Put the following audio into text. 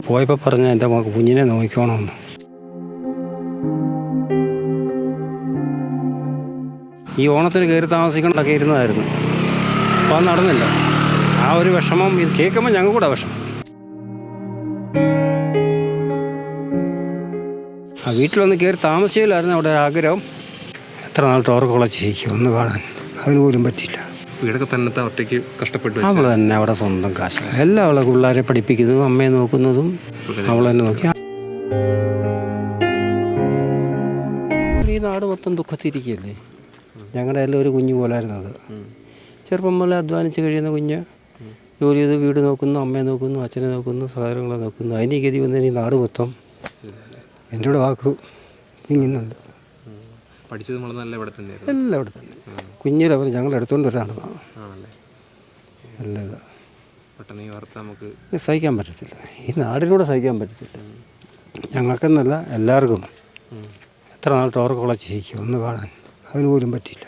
പോയപ്പോൾ പറഞ്ഞ എൻ്റെ കുഞ്ഞിനെ നോക്കിക്കോണമെന്ന്. ഈ ഓണത്തിന് കയറി താമസിക്കണമൊക്കെ ഇരുന്നതായിരുന്നു. അപ്പോൾ അത് നടന്നില്ല. ആ ഒരു വിഷമം ഇത് കേൾക്കുമ്പോൾ ഞങ്ങൾ കൂടെ വിഷമം. ആ വീട്ടിലൊന്ന് കയറി താമസിച്ചില്ലായിരുന്നു അവിടെ ആഗ്രഹം. എത്ര നാൾ ടോർക്ക് കുളച്ചിരിക്കും ഒന്ന് കാണാൻ, അതിന് പോലും പറ്റില്ല. വീടൊക്കെ തന്നെ ഒറ്റയ്ക്ക് കഷ്ടപ്പെട്ടു. അവൾ തന്നെ അവിടെ സ്വന്തം കാശ് എല്ലാം അവളെ പിള്ളേരെ പഠിപ്പിക്കുന്നതും അമ്മയെ നോക്കുന്നതും അവൾ തന്നെ നോക്കി. ഈ നാട് മൊത്തം ദുഃഖത്തിരിക്കുകയല്ലേ. ഞങ്ങളുടെ എല്ലാം ഒരു കുഞ്ഞു പോലായിരുന്നു അത്. ചെറുപ്പം മുതലേ അധ്വാനിച്ച് കഴിയുന്ന കുഞ്ഞ് ജോലി ചെയ്ത് വീട് നോക്കുന്നു, അമ്മയെ നോക്കുന്നു, അച്ഛനെ നോക്കുന്നു, സഹോദരങ്ങളെ നോക്കുന്നു. അതിന് ഗതി വന്നതിന് ഈ നാട് മൊത്തം എൻ്റെ കൂടെ വാക്ക് ഇങ്ങുന്നുണ്ട്. പഠിച്ചത് നല്ല ഇവിടെ തന്നെ എല്ലാം ഇവിടെ തന്നെ. കുഞ്ഞിലെ അവർ ഞങ്ങൾ എടുത്തുകൊണ്ട് വരാണ് എല്ലാം. പെട്ടെന്ന് ഈ വാർത്ത നമുക്ക് സഹിക്കാൻ പറ്റത്തില്ല. ഈ നാടിനൂടെ സഹിക്കാൻ പറ്റത്തില്ല. ഞങ്ങൾക്കെന്നല്ല എല്ലാവർക്കും. എത്ര നാൾ ടോർക്ക് കുളച്ചിരിക്കും ഒന്ന് കാണാൻ, അതിന് പോലും പറ്റില്ല.